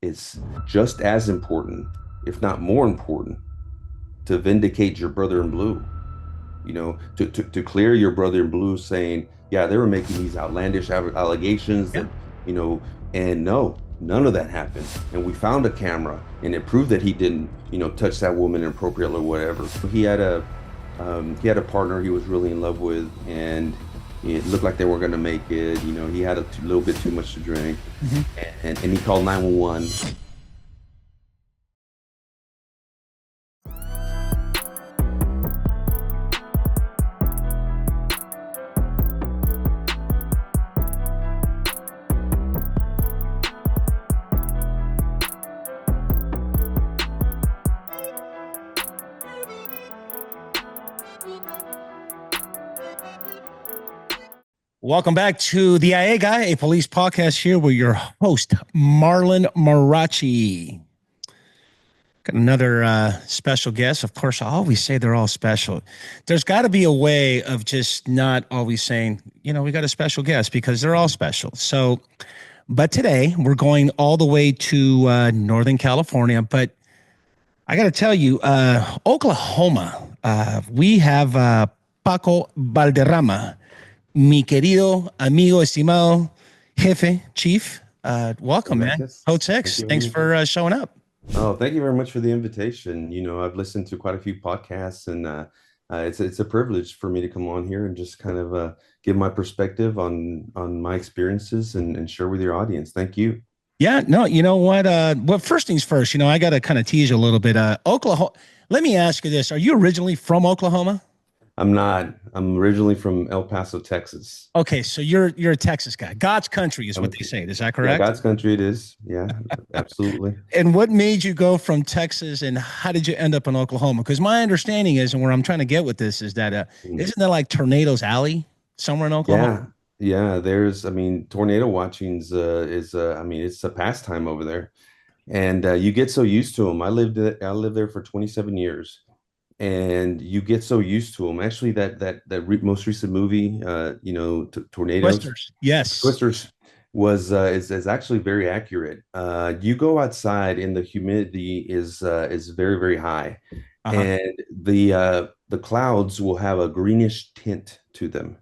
it's just as important, if not more important, to vindicate your brother in blue, to clear your brother in blue, saying, yeah, they were making these outlandish allegations Yeah. that, you know, and no, none of that happened. And we found a camera and it proved that he didn't, touch that woman inappropriately or whatever. He had a partner he was really in love with, and it looked like they were going to make it. He had a little bit too much to drink, Mhm. and he called 911. Welcome back to the IA Guy, a police podcast here with your host, Marlon Marrache. Got another special guest. Of course, I always say they're all special. There's got to be a way of just not always saying, we got a special guest because they're all special. So, but today we're going all the way to Northern California. But I got to tell you, Oklahoma, we have Paco Balderrama. Mi querido amigo estimado jefe, chief, welcome, man. Gracias. Code Thank 6. you very Thanks much. for showing up. Oh, thank you very much for the invitation. I've listened to quite a few podcasts, and it's a privilege for me to come on here and just kind of give my perspective on my experiences and share with your audience. Thank you. Yeah, no, you know what? Well, first things first, I got to kind of tease you a little bit. Oklahoma, let me ask you this. Are you originally from Oklahoma? I'm not. I'm originally from El Paso, Texas. Okay, so you're a Texas guy. God's country is what they say. Is that Yeah, correct? God's country it is. Yeah, absolutely. And what made you go from Texas and how did you end up in Oklahoma? Because my understanding is, and where I'm trying to get with this is that Mm. isn't there like Tornadoes Alley somewhere in Oklahoma? Yeah, yeah. Tornado watching's it's a pastime over there, and you get so used to them. I lived there for 27 years, and you get so used to them. Actually, most recent movie, Tornadoes, Twisters. Yes. Twisters, is actually very accurate. You go outside and the humidity is very, very high, Uh-huh. and the clouds will have a greenish tint to them.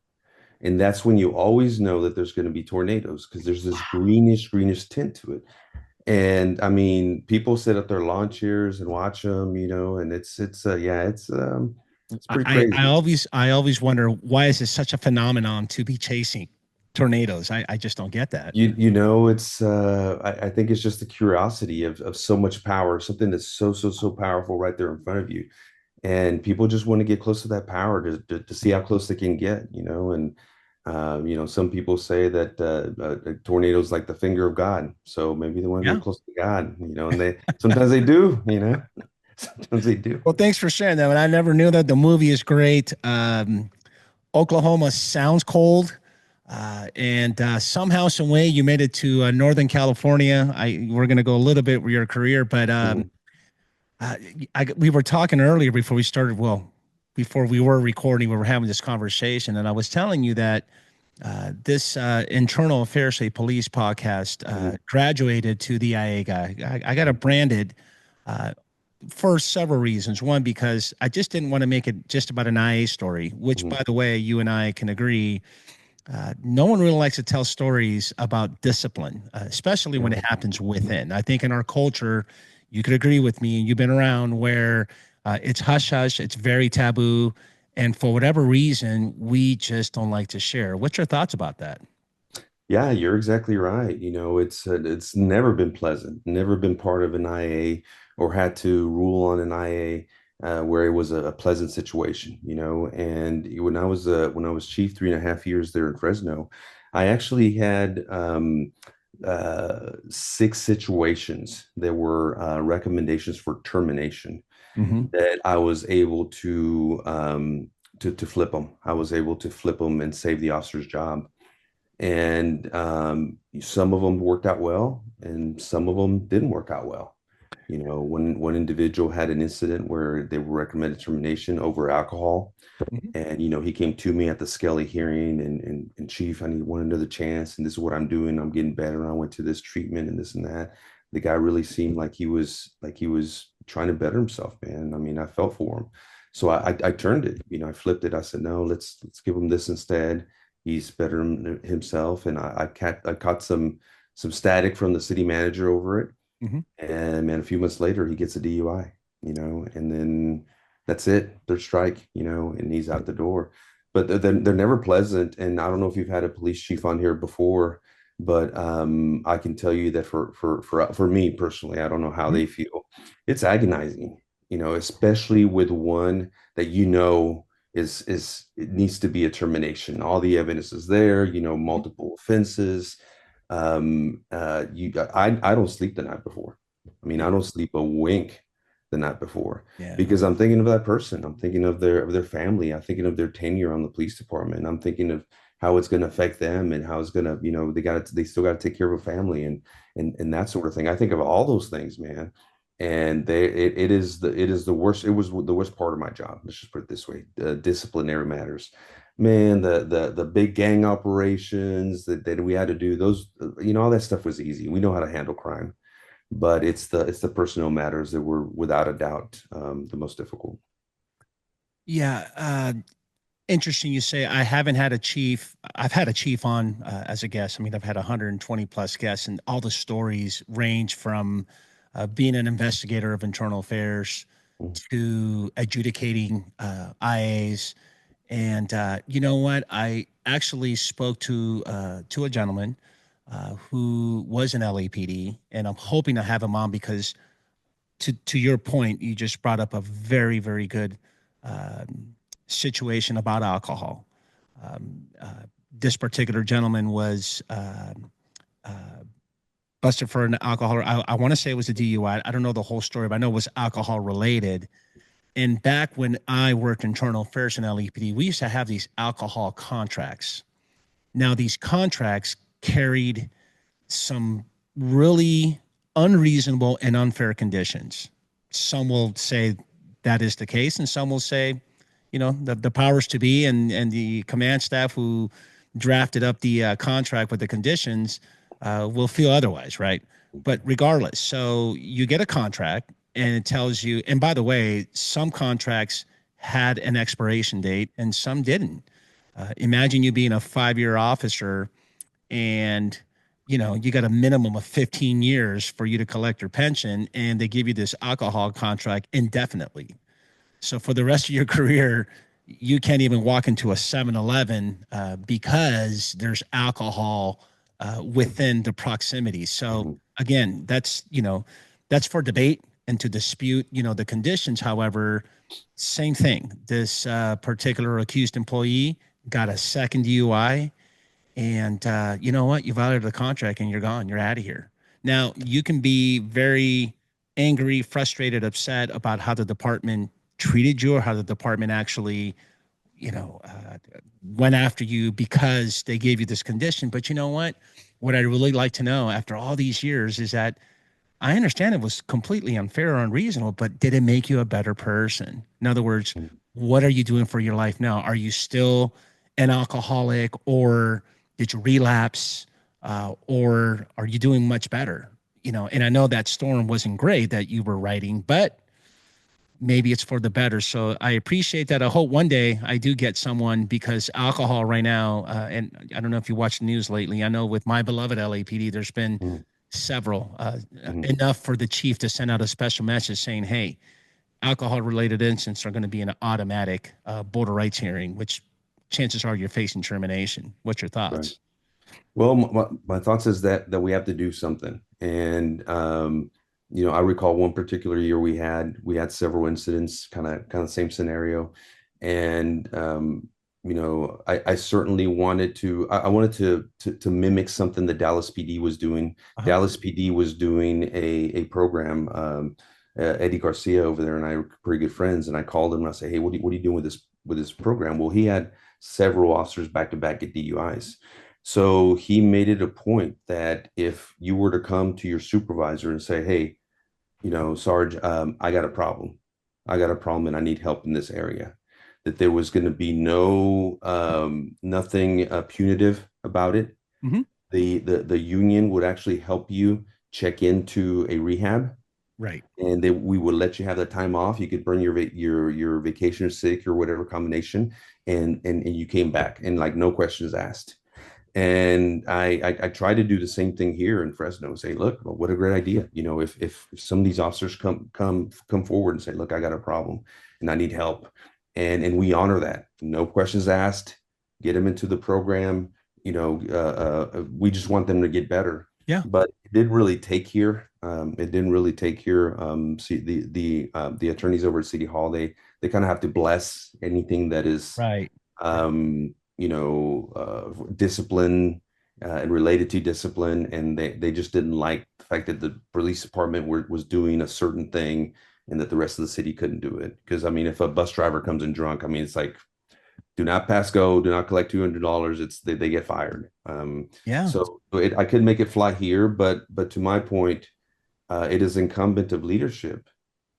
And that's when you always know that there's going to be tornadoes, because there's this greenish tint to it. And I mean, people sit at their lawn chairs and watch them, and it's pretty I crazy. always wonder, why is this such a phenomenon to be chasing tornadoes? I just don't get that. I think it's just the curiosity of so much power, something that's so powerful right there in front of you. And people just want to get close to that power to see how close they can get, and some people say that a tornado is like the finger of God. So maybe they want to Yeah. get close to God, and they sometimes they do, sometimes they do. Well, thanks for sharing that. And I never knew that. The movie is great. Oklahoma sounds cold. And somehow, some way, you made it to Northern California. We're going to go a little bit with your career, but Mhm. uh, we were talking earlier before we started. Well, before we were recording, we were having this conversation, and I was telling you that this Internal Affairs, a police podcast, Mhm. graduated to the IA guy. I got it branded uh, for several reasons. One, because I just didn't want to make it just about an IA story, which, Mhm. by the way, you and I can agree. No one really likes to tell stories about discipline, especially when Yeah. it happens within. I think in our culture, you could agree with me, and you've been around where it's hush hush, it's very taboo. And for whatever reason, we just don't like to share. What's your thoughts about that? Yeah, you're exactly right. It's never been pleasant, never been part of an IA or had to rule on an IA where it was a pleasant situation. And when I was chief 3.5 years there in Fresno, I actually had 6 situations that were recommendations for termination Hmm. that I was able to flip them. I was able to flip them and save the officer's job. And some of them worked out well, and some of them didn't work out well. When one individual had an incident where they were recommended termination over alcohol, and he came to me at the Skelly hearing, and chief, I need one another chance, and this is what I'm doing. I'm getting better. I went to this treatment and this and that. the guy really seemed like he was trying to better himself, man. I mean, I felt for him. So I turned it, I flipped it. I said, no, let's give him this instead. He's better himself. And I caught some static from the city manager over it. Hmm. And man, a few months later, he gets a DUI, and then that's it, third strike, and he's out the door. But they're never pleasant. And I don't know if you've had a police chief on here before, but I can tell you that for me personally, I don't know how they feel. It's agonizing, especially with one that is it needs to be a termination. All the evidence is there, multiple offenses. I don't sleep the night before. I mean, I don't sleep a wink the night before Yeah. because I'm thinking of that person. I'm thinking of their family. I'm thinking of their tenure on the police department. I'm thinking of how it's going to affect them and how it's going to, they still got to take care of a family and that sort of thing. I think of all those things, man. And it is the worst. It was the worst part of my job. Let's just put it this way: disciplinary matters. Man, the big gang operations that we had to do, those, all that stuff was easy. We know how to handle crime, but it's the personnel matters that were without a doubt the most difficult. Yeah. Interesting. You say I haven't had a chief. I've had a chief on as a guest. I mean, I've had 120 plus guests, and all the stories range from being an investigator of internal affairs Mhm. to adjudicating IAs. And you know what? I actually spoke to a gentleman who was an LAPD, and I'm hoping to have him on because to your point, you just brought up a very very good situation about alcohol. This particular gentleman was busted for an alcohol. I want to say it was a DUI. I don't know the whole story, but I know it was alcohol related. And back when I worked internal affairs in LAPD, we used to have these alcohol contracts. Now, these contracts carried some really unreasonable and unfair conditions. Some will say that is the case, and some will say, the powers to be and the command staff who drafted up the contract with the conditions will feel otherwise, right? But regardless, so you get a contract and it tells you, and by the way, some contracts had an expiration date and some didn't. Imagine you being a 5-year officer and you got a minimum of 15 years for you to collect your pension and they give you this alcohol contract indefinitely. So for the rest of your career, you can't even walk into a 7-Eleven because there's alcohol within the proximity. So Mhm. again, that's for debate and to dispute, the conditions. However, same thing. This particular accused employee got a second DUI, and you know what? You violated the contract, and you're gone. You're out of here. Now you can be very angry, frustrated, upset about how the department treated you or how the department actually, you know, uh, went after you because they gave you this condition. But you know what? What I'd really like to know after all these years is that I understand it was completely unfair or unreasonable, but did it make you a better person? In other words, what are you doing for your life now? Are you still an alcoholic or did you relapse? Or are you doing much better? And I know that storm wasn't great that you were writing, but maybe it's for the better. So I appreciate that. I hope one day I do get someone because alcohol right now, and I don't know if you watched the news lately. I know with my beloved LAPD, there's been Mhm. several, Mhm. enough for the chief to send out a special message saying, hey, alcohol related incidents are going to be an automatic border rights hearing, which chances are you're facing termination. What's your Right. thoughts? Well, my thoughts is that we have to do something. And I recall one particular year we had several incidents, kind of same scenario. And I certainly I wanted to mimic something that Dallas PD was doing. Uh-huh. Dallas PD was doing a program. Eddie Garcia over there and I were pretty good friends. And I called him and I said, "Hey, what are you doing with this program?" Well, he had several officers back to back get DUIs. So he made it a point that if you were to come to your supervisor and say, "Hey, Sarge, I got a problem. I got a problem and I need help in this area," that there was going to be nothing punitive about it. Mm-hmm. The union would actually help you check into a rehab, Right. and we would let you have the time off. You could bring your vacation or sick or whatever combination, and you came back and like no questions asked. And I try to do the same thing here in Fresno. Say, look, well, what a great idea. You know, if some of these officers come forward and say, look, I got a problem and I need help, and we honor that. No questions asked. Get them into the program. You know, we just want them to get better. Yeah. But it didn't really take here. It didn't really take here. See, the attorneys over at City Hall, they kind of have to bless anything that is Right. Right. discipline and related to discipline, and they just didn't like the fact that the police department was doing a certain thing and that the rest of the city couldn't do it. Because I mean, if a bus driver comes in drunk, I mean, it's like do not pass go, do not collect $200. It's they get fired. Yeah. I could make it fly here, but to my point, it is incumbent of leadership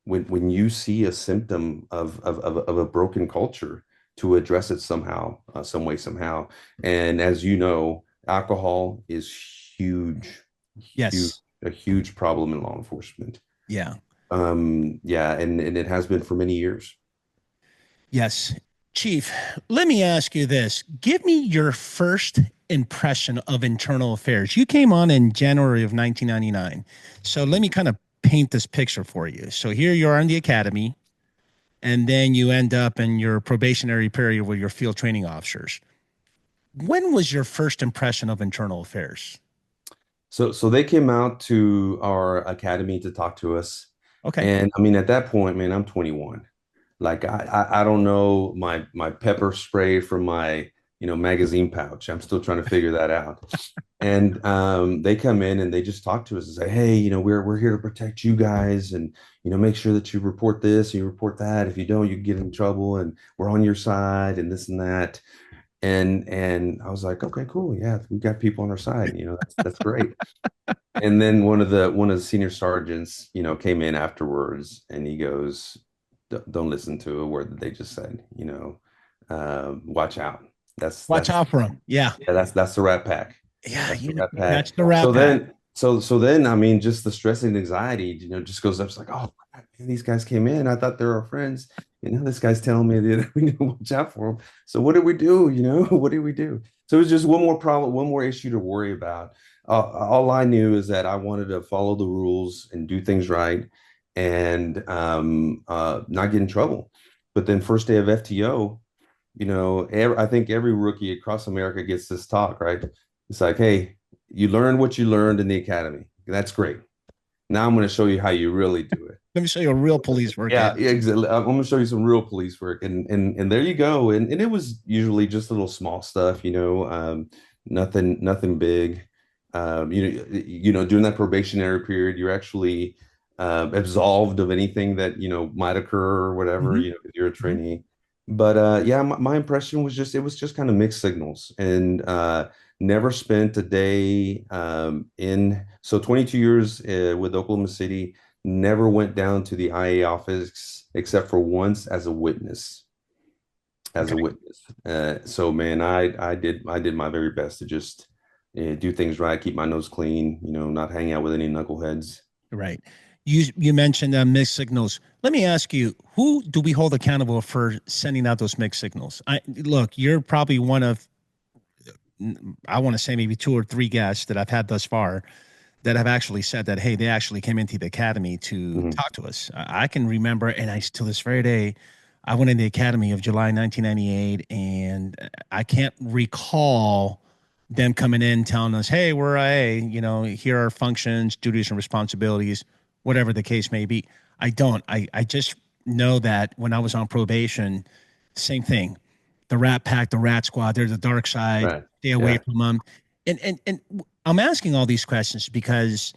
when you see a symptom of a broken culture to address it somehow, some way, somehow. And as you know, alcohol is huge, huge, Yes. a huge problem in law enforcement. Yeah. Yeah, and it has been for many years. Yes. Chief, let me ask you this. Give me your first impression of internal affairs. You came on in January of 1999. So let me kind of paint this picture for you. So here you are in the academy, and then you end up in your probationary period with your field training officers. When was your first impression of internal affairs? So they came out to our academy to talk to us. Okay. And I mean, at that point, man, I'm 21. Like I don't know my pepper spray from my magazine pouch. I'm still trying to figure that out. And they come in and they just talk to us and say, hey, we're here to protect you guys, and make sure that you report this, you report that. If you don't, you get in trouble, and we're on your side, and this and that. And I was like, okay, cool, yeah, we got people on our side. That's great. And then one of the senior sergeants, came in afterwards, and he goes, don't listen to a word that they just said. Watch out. That's Watch that's out for them. Yeah. yeah, that's the Rat Pack. Yeah. That's the Rat That's Pack. the Rat So Pack. then, I mean, just the stress and anxiety, just goes up. It's like, oh, crap, man, these guys came in. I thought they were our friends. This guy's telling me that we need to watch out for them. So what do we do? What do we do? So it was just one more problem, one more issue to worry about. All I knew is that I wanted to follow the rules and do things right, and not get in trouble. But then first day of FTO, I think every rookie across America gets this talk, right? It's like, hey, you learned what you learned in the academy. That's great. Now I'm going to show you how you really do it. Let me show you a real police work. Yeah, exactly. I'm going to show you some real police work, and there you go. And it was usually just little small stuff, nothing big. During that probationary period, you're actually absolved of anything that might occur or whatever. Mhm. If you're a Mhm. trainee. But yeah, my impression was it was just kind of mixed signals, and never spent a day in. So 22 years with Oklahoma City, never went down to the IA office except for once as a witness. As a Okay. witness. So man, I did my very best to just do things right, keep my nose clean, not hang out with any knuckleheads. Right. You mentioned mixed signals. Let me ask you, who do we hold accountable for sending out those mixed signals? Look, you're probably one of, I want to say maybe two or three guests that I've had thus far that have actually said that, hey, they actually came into the academy to Mhm. talk to us. I can remember, and I to this very day, I went in the academy of July 1998, and I can't recall them coming in telling us, hey, we're IA, here are functions, duties, and responsibilities, whatever the case may be. I don't. I just know that when I was on probation, same thing. The Rat Pack, the Rat Squad, they're the dark side. Right. Stay away Yeah. from them. And I'm asking all these questions because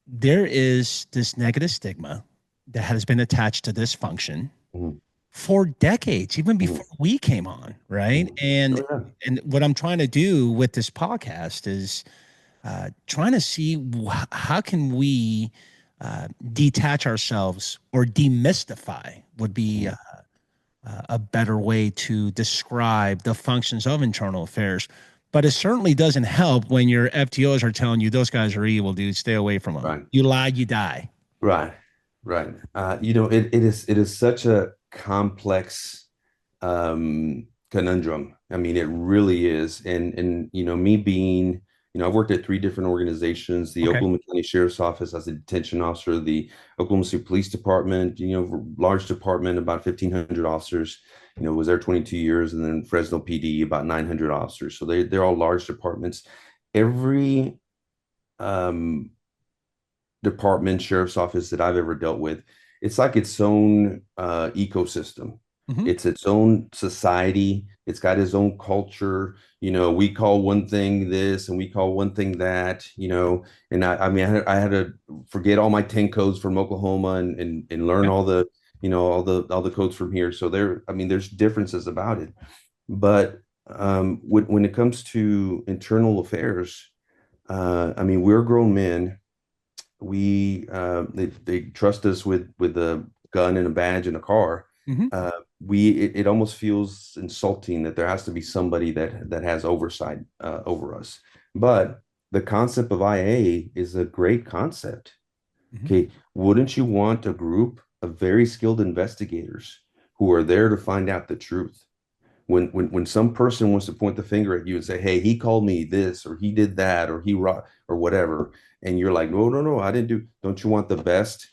there is this negative stigma that has been attached to this function Mhm. for decades, even Mhm. before we came on, right? Mhm. And Oh, yeah. and what I'm trying to do with this podcast is trying to see how can we detach ourselves or demystify would be Mhm. a better way to describe the functions of internal affairs. But it certainly doesn't help when your FTOs are telling you those guys are evil, dude. Stay away from them. Right. You lie, you die. Right. Right. It is such a complex conundrum. I mean, it really is. And me being, I've worked at three different organizations, the Okay. Oklahoma County Sheriff's Office as a detention officer, the Oklahoma City Police Department, large department, about 1,500 officers, was there 22 years, and then Fresno PD, about 900 officers. So they're all large departments. Every um department, sheriff's office that I've ever dealt with, it's like its own ecosystem. Mm-hmm. It's its own society. It's got its own culture. We call one thing this and we call one thing that, and I mean, I had to forget all my 10 codes from Oklahoma and learn Yeah. all the codes from here. So I mean, there's differences about it. But when it comes to internal affairs, I mean, we're grown men. They trust us with a gun and a badge and a car. Mm-hmm. It almost feels insulting that there has to be somebody that has oversight over us. But the concept of IA is a great concept. Mm-hmm. Okay, wouldn't you want a group of very skilled investigators who are there to find out the truth? When some person wants to point the finger at you and say, "Hey, he called me this, or he did that, or or whatever," and you're like, "No, no, no, I didn't do." Don't you want the best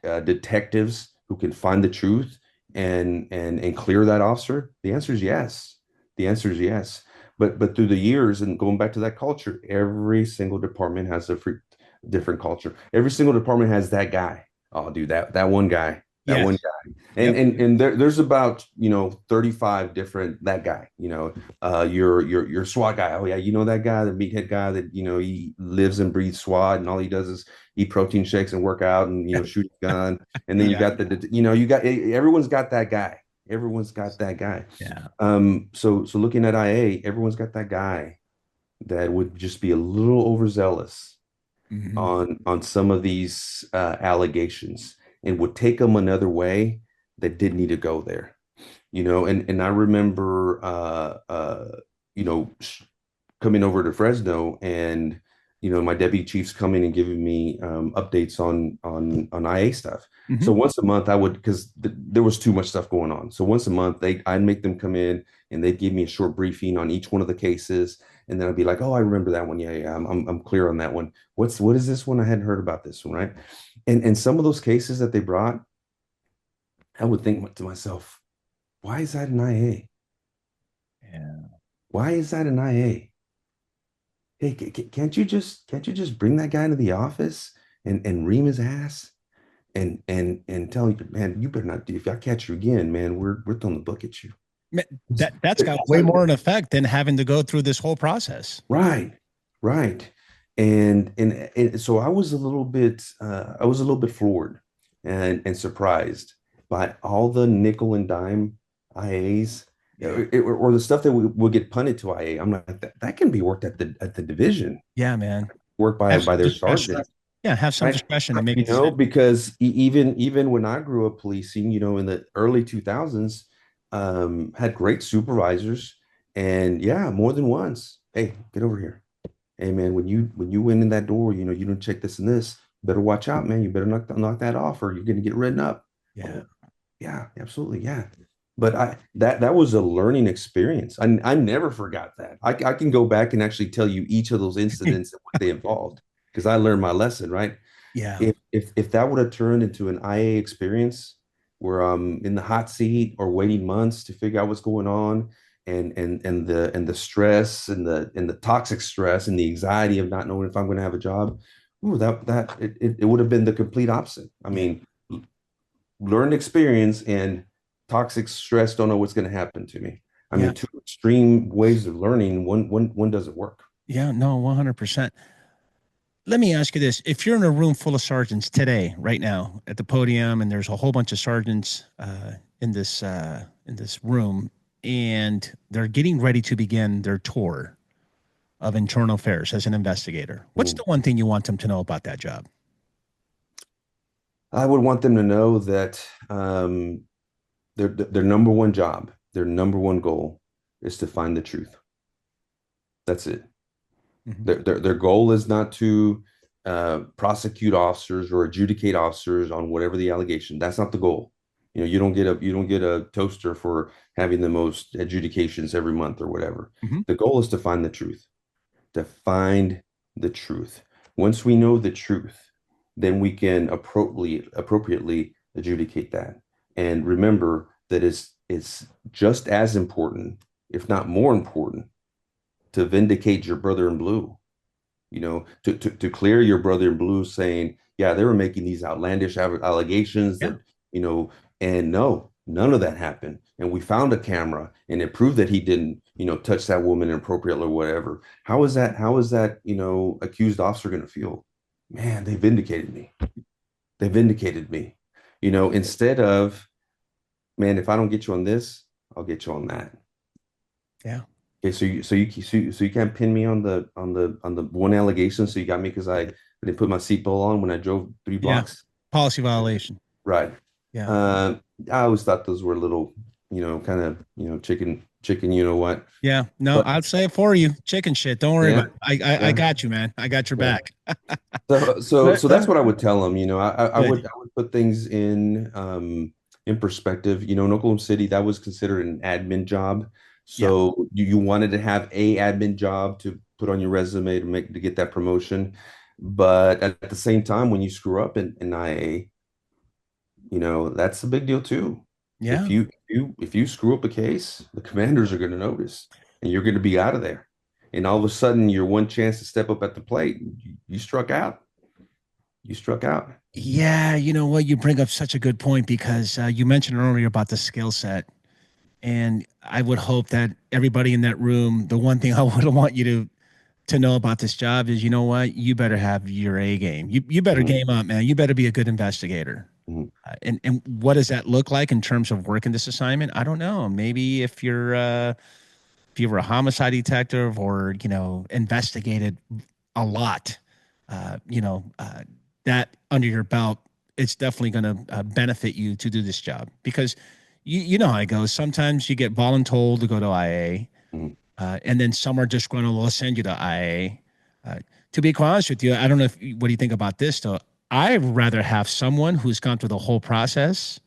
detectives who can find the truth and clear that officer? The answer is yes. The answer is yes. But through the years and going back to that culture, every single department has a different culture. Every single department has that guy. Oh, dude, that one guy, that one Yes. guy. And Yep. and and there's about 35 different that guy. Your SWAT guy. Oh yeah, that guy, the meathead guy that he lives and breathes SWAT, and all he does is eat protein shakes and work out and shoot a gun. And then you Yeah. got everyone's got that guy. Everyone's got that guy. Yeah. So looking at IA, everyone's got that guy that would just be a little overzealous Mm-hmm. on some of these allegations and would take them another way that didn't need to go there. And I remember you know coming over to Fresno and my deputy chiefs coming and giving me updates on IA stuff. Mm-hmm. So once a month I would, because there was too much stuff going on. So once a month I'd make them come in and they'd give me a short briefing on each one of the cases. And then I'd be like, oh, I remember that one. Yeah, yeah, I'm clear on that one. What is this one? I hadn't heard about this one, right? And some of those cases that they brought, I would think to myself, why is that an IA? Yeah. Why is that an IA? Hey, can't you just bring that guy into the office and ream his ass and tell him, man, you better not do. If I catch you again, man, we're throwing the book at you. That's got way more in effect than having to go through this whole process. Right, right. And so I was a little bit floored and surprised by all the nickel and dime IAs, Yeah. or the stuff that will get punted to IA. I'm like, that can be worked at the division, Yeah, man. worked by Have some by their discretion. sergeant, Yeah, have some right? discretion to make a decision. Because even when I grew up policing, in the early 2000s, had great supervisors, and yeah, more than once. Hey, get over here. Hey man, when you went in that door, you don't check this and this. Better watch out, man. You better knock that off, or you're gonna get written up. Yeah. Oh, yeah, absolutely, yeah. But that was a learning experience. I never forgot that. I can go back and actually tell you each of those incidents and what they involved because I learned my lesson, right? Yeah. If that would have turned into an IA experience where I'm in the hot seat or waiting months to figure out what's going on, and the stress and the toxic stress and the anxiety of not knowing if I'm going to have a job, ooh, it would have been the complete opposite. I Yeah. mean, learned experience and toxic stress, don't know what's going to happen to me. I Yeah. mean, two extreme ways of learning. One doesn't work. Yeah. No, 100%. Let me ask you this. If you're in a room full of sergeants today, right now, at the podium, and there's a whole bunch of sergeants in this room, and they're getting ready to begin their tour of internal affairs as an investigator, what's Mm. the one thing you want them to know about that job? I would want them to know that their number one job, their number one goal is to find the truth. That's it. Mhm. Their goal is not to prosecute officers or adjudicate officers on whatever the allegation. That's not the goal. You don't get a toaster for having the most adjudications every month or whatever. Mhm. The goal is to find the truth. To find the truth. Once we know the truth, then we can appropriately adjudicate that. And remember that it's just as important, if not more important, to vindicate your brother in blue, to clear your brother in blue saying, yeah, they were making these outlandish allegations Yeah. that, you know, and no, none of that happened. And we found a camera and it proved that he didn't, touch that woman inappropriately or whatever. How is that, accused officer going to feel? Man, they vindicated me. They vindicated me. Instead of, man, if I don't get you on this, I'll get you on that. Yeah. Okay, so you can't pin me on the one allegation. So you got me because I didn't put my seatbelt on when I drove three Yeah. blocks. Policy violation. Right. Yeah. Uh, I always thought those were little, kind of, chicken, you know what? Yeah. No, But I'll say it for you. Chicken shit. Don't worry about yeah, it. I yeah, got you, man. I got your yeah. back. So But that's what I would tell them. good. I would put things in perspective. In Oklahoma City, that was considered an admin job. Yeah. So you wanted to have a admin job to put on your resume to get that promotion. But at the same time, when you screw up in IA, that's a big deal too. Yeah. If you screw up a case, the commanders are going to notice, and you're going to be out of there. And all of a sudden, your one chance to step up at the plate, you struck out. You struck out. Yeah. You know what? You bring up such a good point because you mentioned earlier about the skill set. And I would hope that everybody in that room, the one thing I would want you to know about this job is, you know what? You better have your A game. You better Mhm, game up, man. You better be a good investigator. mhm, And what does that look like in terms of working this assignment? I don't know. Maybe if you were a homicide detective or investigated a lot, that under your belt, it's definitely going to benefit you to do this job because you know how it goes. Sometimes you get voluntold to go to IA, mhm. and then some are just going to send you to IA. Uh, to be quite honest with you, I don't know what do you think about this though. I'd rather have someone who's gone through the whole process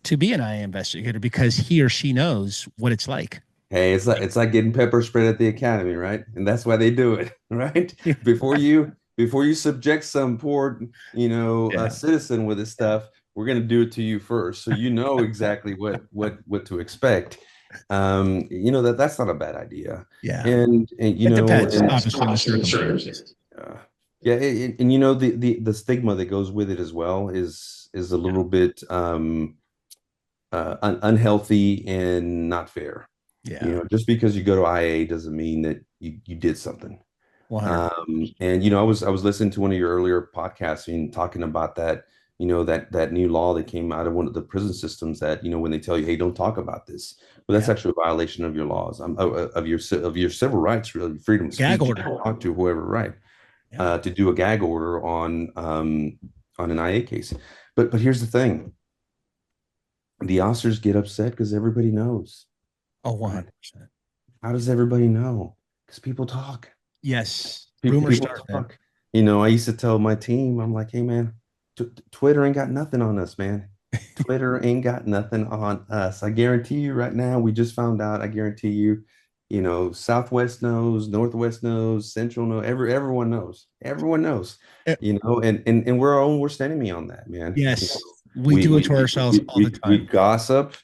to be an IA investigator because he or she knows what it's like. Hey, it's like getting pepper sprayed at the academy, right? And that's why they do it, right? Before you subject some poor, Yeah. citizen with this stuff, we're gonna do it to you first, so you know exactly what to expect. That's not a bad idea, Yeah. and It depends, obviously, on the circumstances. uh, yeah, and the stigma that goes with it as well is a Yeah. little bit unhealthy and not fair. Yeah. Just because you go to IA doesn't mean that you did something. 100%. And I was listening to one of your earlier podcasts and talking about that, that new law that came out of one of the prison systems that, when they tell you, hey, don't talk about this. Well, that's Yeah. actually a violation of your laws, of your civil rights, really, freedom of Gag speech. You order. can talk to whoever, right? Yeah. To do a gag order on an IA case. But here's the thing: the officers get upset because everybody knows, Oh, right? 100%. How does everybody know? Because people talk. Yes. Rumors People start, man. talk. I used to tell my team, I'm like, hey man, Twitter ain't got nothing on us, man. Twitter ain't got nothing on us. I guarantee you right now, we just found out. I guarantee you, Southwest knows, Northwest knows, Central knows, everyone knows. Everyone knows, Eh, and we're our own worst enemy on that, man. yes. We do it to ourselves all the We time. gossip,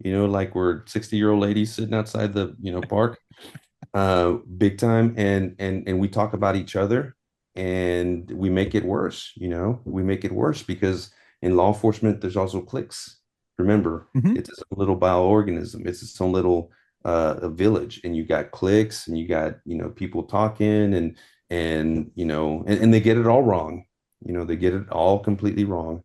like we're 60-year-old ladies sitting outside the, park, big time, and we talk about each other, and we make it worse. We make it worse because in law enforcement there's also cliques. Remember, Mhm. it's its own little bioorganism. It's its own little a village, and you got cliques, and you got people talking, and they get it all wrong. They get it all completely wrong,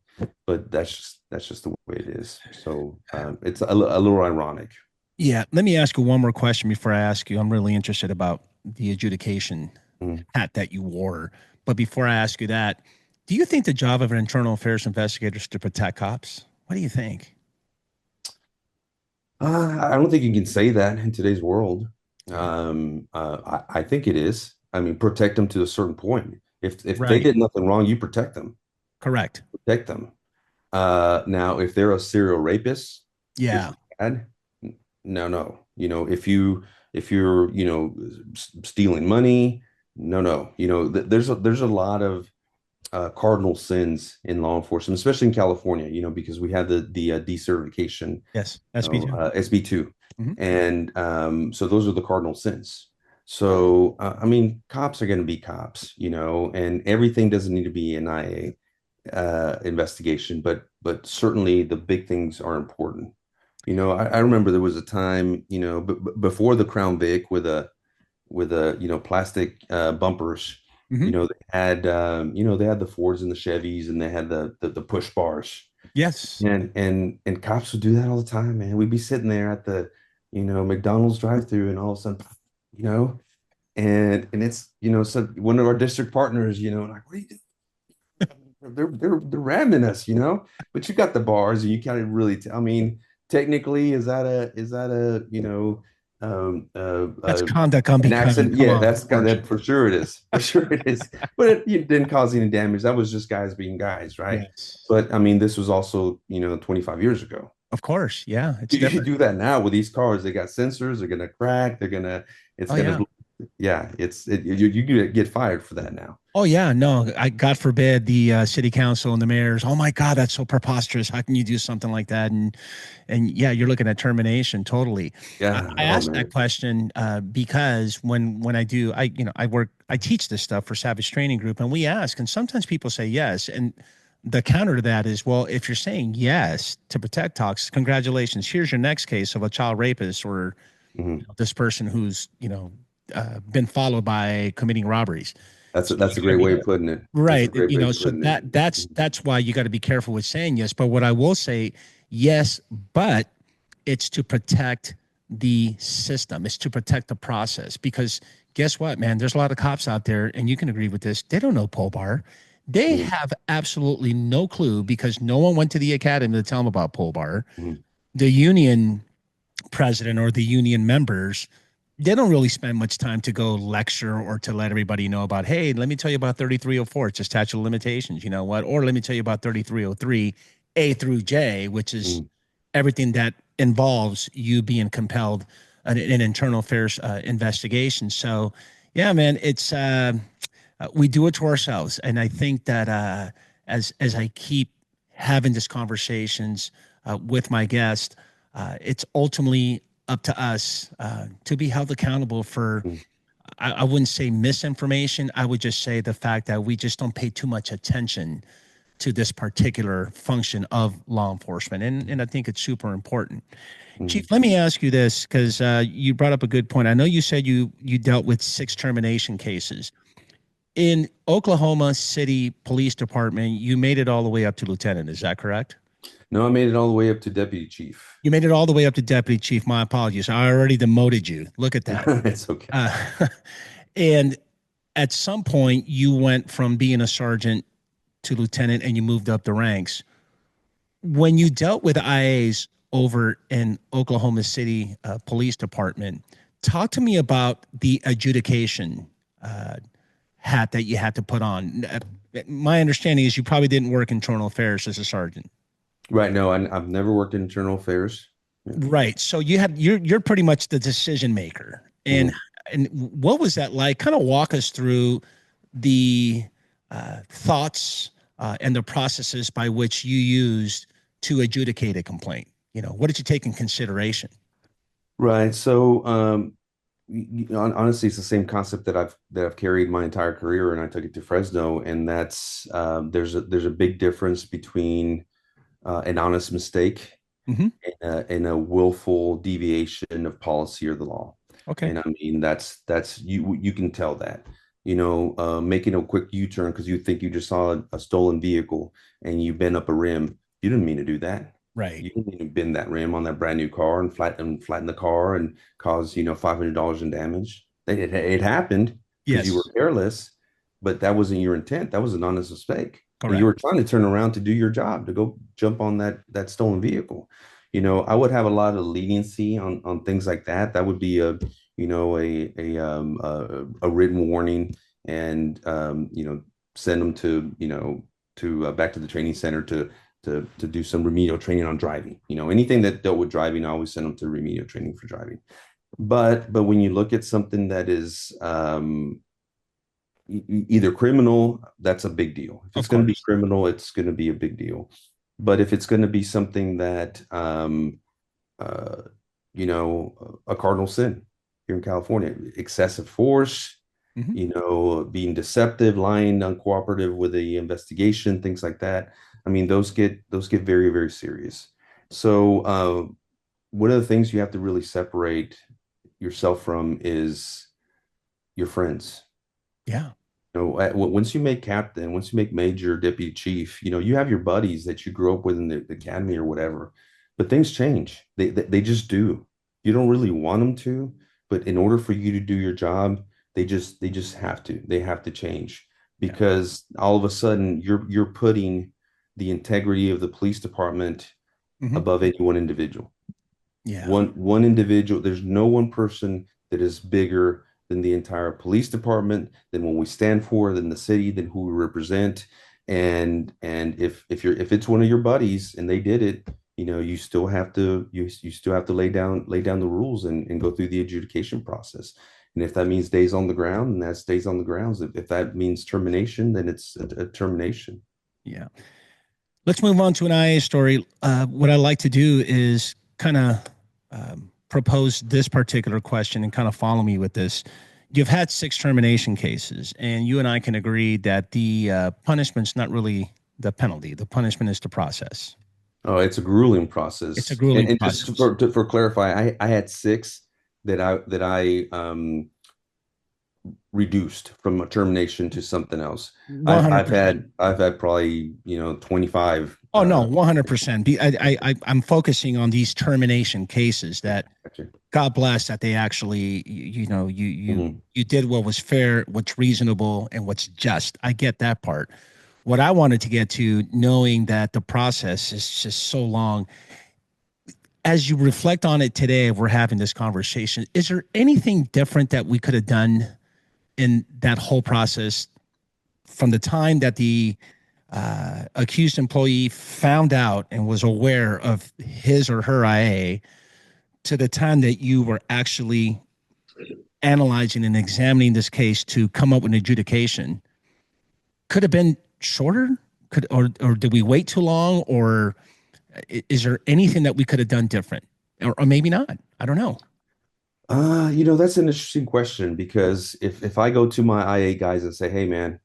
but that's just the way it is. So it's a little ironic. Yeah. Let me ask you one more question before I ask you. I'm really interested about the adjudication Mm. hat that you wore. But before I ask you that, do you think the job of an internal affairs investigator is to protect cops? What do you think? I don't think you can say that in today's world. I think it is. I mean, protect them to a certain point. If they Right. did nothing wrong, you protect them. Correct. Protect them. Now, if they're a serial rapist, which Yeah. is bad, no, no. If you're stealing money, no, no. There's a lot of cardinal sins in law enforcement, especially in California. Because we have the decertification, Yes. SB2. SB2, Hmm. and so those are the cardinal sins. So I mean, cops are going to be cops, and everything doesn't need to be an IA investigation, but certainly the big things are important. I remember there was a time, before the Crown Vic with a plastic bumpers. Hmm. They had the Fords and the Chevys, and they had the push bars, Yes. and cops would do that all the time, man. We'd be sitting there at the McDonald's drive-through, and all of a sudden, you know, and it's so one of our district partners, like, what are you doing? They're ramming us, but you got the bars, and you can't really tell. I mean, technically, is that a That's conduct an unbecoming. accident? Come Yeah, on. that's Of kind course. of for sure it is. For sure it is. But it didn't cause any damage. That was just guys being guys, right? Yes. But I mean, this was also 25 years ago. Of course. Yeah. It's You different. do that now with these cars. They got sensors. They're gonna crack. It's Oh, gonna, yeah. yeah. You get fired for that now. Oh yeah, no, God forbid the city council and the mayors. Oh my God, that's so preposterous. How can you do something like that? And yeah, you're looking at termination totally. Yeah. I Oh asked that man. question because when I do, I teach this stuff for Savage Training Group, and we ask, and sometimes people say yes, and the counter to that is, well, if you're saying yes to protect talks, congratulations. Here's your next case of a child rapist or Mhm. this person who's been followed by committing robberies. So That's you a got to great be way of putting it. That's a right. great way of So putting it. that's why you got to be careful with saying yes. But what I will say, yes, but it's to protect the system. It's to protect the process. Because guess what, man? There's a lot of cops out there, and you can agree with this. They don't know pole bar. They Mhm. have absolutely no clue because no one went to the academy to tell them about pole bar. Mhm. The union president or the union members, they don't really spend much time to go lecture or to let everybody know about, hey, let me tell you about 3304. It's a statute of limitations. You know what? Or let me tell you about 3303 A through J, which is Mhm. everything that involves you being compelled an internal affairs investigation. So, yeah, man, it's we do it to ourselves, and I think that as I keep having these conversations with my guest, it's ultimately up to us to be held accountable for. Mhm. I wouldn't say misinformation. I would just say the fact that we just don't pay too much attention to this particular function of law enforcement. And I think it's super important. Mhm. Chief, let me ask you this because you brought up a good point. I know you said you dealt with 6 termination cases. In Oklahoma City Police Department, you made it all the way up to lieutenant. Is that correct? No, I made it all the way up to deputy chief. You made it all the way up to deputy chief. My apologies. I already demoted you. Look at that. It's okay. Uh, and at some point, you went from being a sergeant to lieutenant and you moved up the ranks. When you dealt with IAs over in Oklahoma City Police Department, talk to me about the adjudication uh, hat that you had to put on. My understanding is you probably didn't work internal affairs as a sergeant. Right. No, I've never worked in internal affairs. Yeah. Right. So you're pretty much the decision maker. Mhm. And what was that like? Kind of walk us through the thoughts and the processes by which you used to adjudicate a complaint. What did you take in consideration? Right. So, honestly, it's the same concept that I've carried my entire career, and I took it to Fresno, and that's there's a big difference between an honest mistake Hmm. and a willful deviation of policy or the law. Okay. And I mean, that's you can tell that. Making a quick U-turn because you think you just saw a stolen vehicle and you bend up a rim. You didn't mean to do that. Right. You didn't mean to bend that rim on that brand new car and flatten the car and cause $500 in damage. It happened because you were Yes. careless, but that wasn't your intent. That was an honest mistake. And you Correct. were trying to turn around to do your job, to go jump on that stolen vehicle. I would have a lot of leniency on things like that. That would be a written warning, and send them to back to the training center to do some remedial training on driving. Anything that dealt with driving, I always send them to remedial training for driving. But when you look at something that is either criminal, that's a big deal. If it's Of going to be course. criminal, it's going to be a big deal. But if it's going to be something that uh, a cardinal sin here in California, excessive force, Hmm. being deceptive, lying, uncooperative with the investigation, things like that. I mean, those get very, very serious. So, one of the things you have to really separate yourself from is your friends. Yeah. Once you make captain, once you make major, deputy chief, you have your buddies that you grew up with in the academy or whatever. But things change. They just do. You don't really want them to, but in order for you to do your job, they just have to. They have to change Yeah. because all of a sudden you're putting the integrity of the police department Hmm. above any one individual. Yeah. One individual, there's no one person that is bigger than the entire police department, than what we stand for, than the city, than who we represent. And if it's one of your buddies and they did it, you still have to lay down the rules and go through the adjudication process. And if that means days on the ground, and that stays on the grounds. If that means termination, then it's a termination. Yeah. Let's move on to an IA story. What I like to do is kind of propose this particular question and kind of follow me with this. You've had 6 termination cases, and you and I can agree that the punishment's not really the penalty. The punishment is the process. Oh, it's a grueling It's a process. And, grueling and just process. for clarify, I had six that I reduced from a termination to something else. I've I've 100%. had I've had probably 25. Oh no, 100%. I'm focusing on these termination cases that Gotcha. God bless that they actually Mhm. you did what was fair, what's reasonable, and what's just. I get that part. What I wanted to get to, knowing that the process is just so long, as you reflect on it today, we're having this conversation. Is there anything different that we could have done in that whole process from the time that the accused employee found out and was aware of his or her IA to the time that you were actually analyzing and examining this case to come up with an adjudication? Could have been shorter? Or did we wait too long? Or is there anything that we could have done different? Or maybe not. I don't know. That's an interesting question because if I go to my IA guys and say, "Hey, man,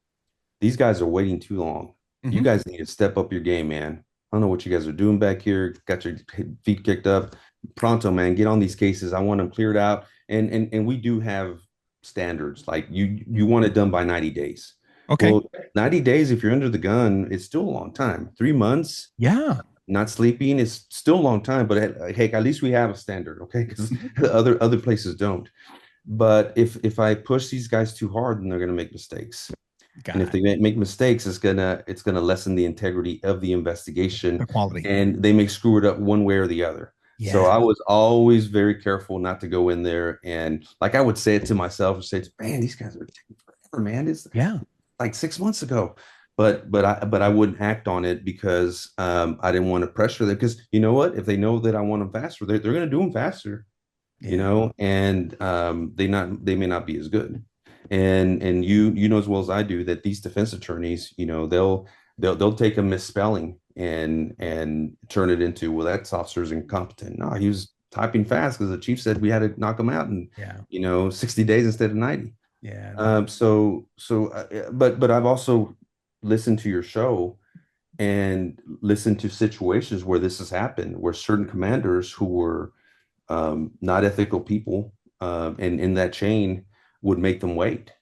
these guys are waiting too long. You Mm-hmm. guys need to step up your game, man. I don't know what you guys are doing back here. Got your feet kicked up. Pronto, man. Get on these cases. I want them cleared out." And we do have standards. Like you want it done by 90 days. Okay. Well, 90 days, if you're under the gun, it's still a long time. 3 months, Yeah. not sleeping is still a long time. But hey, at least we have a standard, okay? Because Mhm. other places don't. But if I push these guys too hard, then they're gonna make mistakes. And if God, they make mistakes, it's gonna lessen the integrity of the investigation, the quality. and they may screw it up one way or the other. So Yeah. I was always very careful not to go in there and like I would say it to myself and say, "Man, these guys are taking forever, man. It's Yeah. like 6 months ago." But I wouldn't act on it because I didn't want to pressure them because you know what? If they know that I want them faster, they're going to do them faster, Yeah. and they may not be as good. And you know as well as I do that these defense attorneys, they'll take a misspelling and turn it into, well, that officer's incompetent. No, he was typing fast because the chief said we had to knock him out in Yeah. 60 days instead of 90. Yeah. But I've also listened to your show and listened to situations where this has happened, where certain commanders who were not ethical people, and in that chain would make them wait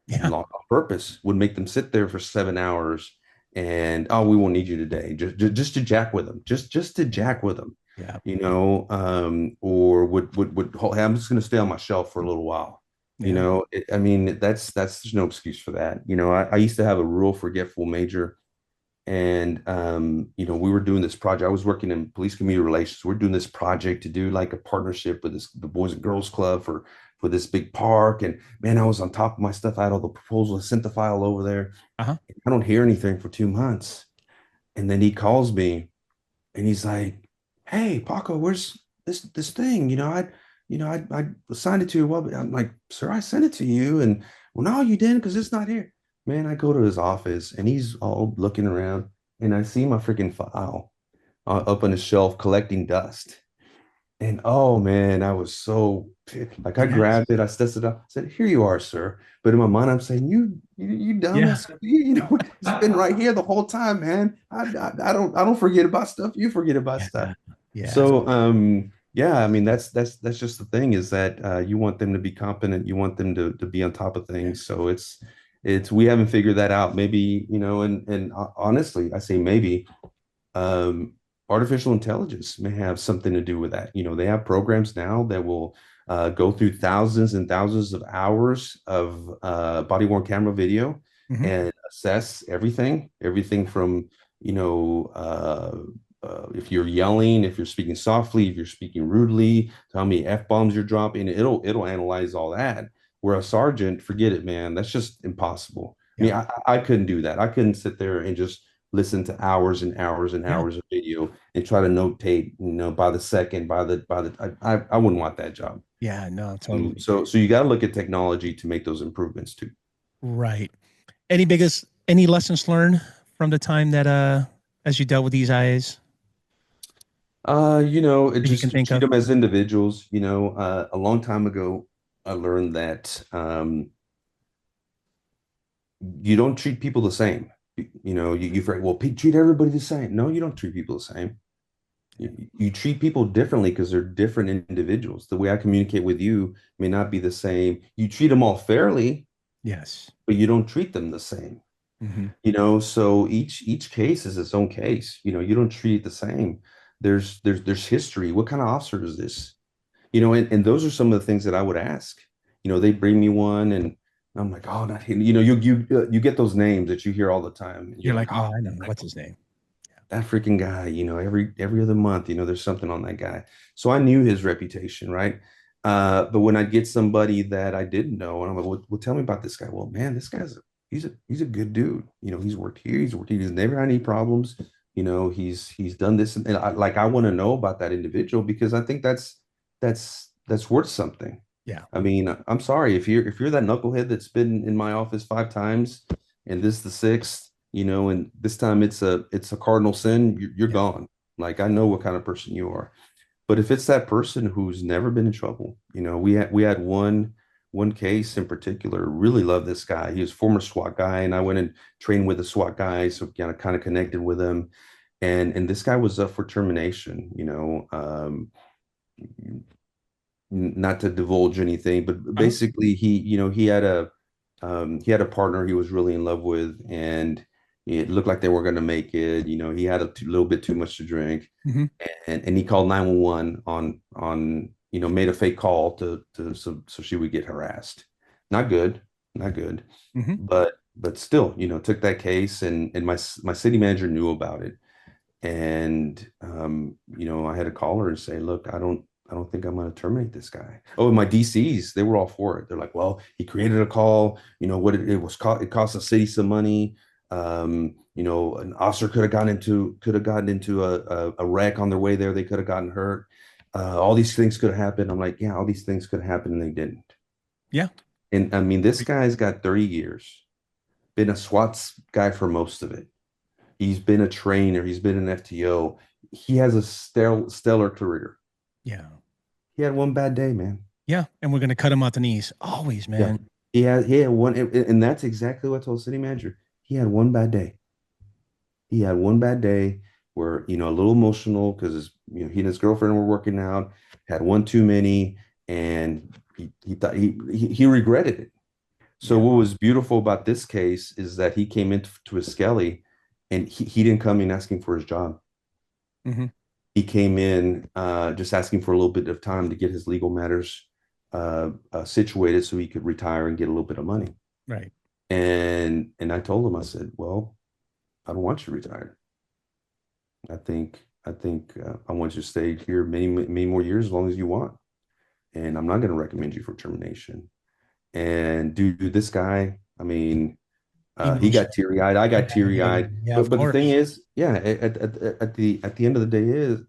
Yeah. on purpose, would make them sit there for 7 hours, and oh, we won't need you today, just to jack with them, just to jack with them, Yeah. or would hey, I'm just going to stay on my shelf for a little while. Yeah. I mean, there's no excuse for that. I used to have a real forgetful major, And we were doing this project. I was working in police community relations. We're doing this project to do like a partnership with the Boys and Girls Club for this big park. And man, I was on top of my stuff. I had all the proposals, sent the file over there. Uh-huh. I don't hear anything for 2 months. And then he calls me and he's like, "Hey, Paco, where's this thing? I assigned it to you." Well, I'm like, "Sir, I sent it to you." And well, no, you didn't because it's not here. Man, I go to his office and he's all looking around and I see my freaking file up on the shelf collecting dust. And oh man, I was so like I Yes. grabbed it, I studied it up, I said, "Here you are, sir." But in my mind, I'm saying, "You dumb Yeah. SOB, it's been right here the whole time, man. I don't forget about stuff. You forget about stuff." Yeah. Yeah. So yeah, I mean that's just the thing is that you want them to be competent, you want them to be on top of things. So it's we haven't figured that out. Maybe, and honestly, I say maybe um, artificial intelligence may have something to do with that. They have programs now that will go through thousands and thousands of hours of body worn camera video Hmm. and assess everything from, you know, if you're yelling, if you're speaking softly, if you're speaking rudely, how many F bombs you're dropping, it'll analyze all that. Where a sergeant, forget it, man. That's just impossible. I Yeah. mean, I couldn't do that. I couldn't sit there and just listen to hours and hours and Yeah. hours of video and try to notate, by the second, I wouldn't want that job. Yeah. No, totally. So you got to look at technology to make those improvements too. Right. Any lessons learned from the time that as you dealt with these IAs It that you can just you think treat of? them as individuals. A long time ago, I learned that you don't treat people the same. You well, treat everybody the same. No, you don't treat people the same. You treat people differently because they're different individuals. The way I communicate with you may not be the same. You treat them all fairly, Yes. but you don't treat them the same. Hmm. So each case is its own case. You don't treat it the same. There's history. What kind of officer is this? And those are some of the things that I would ask. They bring me one, and I'm like, "Oh, not him." You get those names that you hear all the time, and You're you're like, like, "Oh, oh, I know. What's his name? that freaking guy." Every other month, there's something on that guy. So I knew his reputation, right? But when I get somebody that I didn't know, and I'm like, "Well, tell me about this guy." Well, man, this guy's he's a good dude. He's worked here, he's worked here, he's never had any problems. He's done this, and I want to know about that individual because I think that's worth something. Yeah. I mean, I'm sorry if you're that knucklehead that's been in my office 5 times, and this is the sixth, and this time it's a cardinal sin, you're Yeah. gone. Like I know what kind of person you are. But if it's that person who's never been in trouble, we had one case in particular. Really loved this guy. He was a former SWAT guy, and I went and trained with the SWAT guy, so kind of connected with him. And this guy was up for termination. Not to divulge anything, but Uh-huh. basically he had a partner he was really in love with, and it looked like they were going to make it. He had little bit too much to drink, Hmm. and he called 911 on made a fake call so she would get harassed. Not good, not good, Hmm. but still, took that case, and my city manager knew about it. And I had to call her and say, "Look, I don't think I'm going to terminate this guy." Oh, and my DCs, they were all for it. They're like, "Well, he created a call. What it was cost. It cost the city some money. An officer could have gotten into a wreck on their way there. They could have gotten hurt. All these things could have happened." I'm like, "Yeah, all these things could have happened, and they didn't." Yeah. And I mean, this guy's got 30 years, been a SWAT guy for most of it. He's been a trainer. He's been an FTO. He has a stellar career. Yeah. He had one bad day, man. Yeah. And we're gonna cut him out the knees. Always, Yeah. man. He had one, and that's exactly what I told city manager. He had one bad day. He had one bad day where, a little emotional because he and his girlfriend were working out, had one too many, and he thought he regretted it. So Yeah. what was beautiful about this case is that he came into his skelly, and he didn't come in asking for his job. Hmm. He came in just asking for a little bit of time to get his legal matters situated so he could retire and get a little bit of money. Right. And I told him, I said, "Well, I don't want you retired. I think I want you to stay here many more years as long as you want. And I'm not going to recommend you for termination. And dude, this guy, I mean, he got Emotion. teary eyed. I Yeah, got teary yeah, eyed. yeah, of But the thing course. is, yeah, at the end of the day is,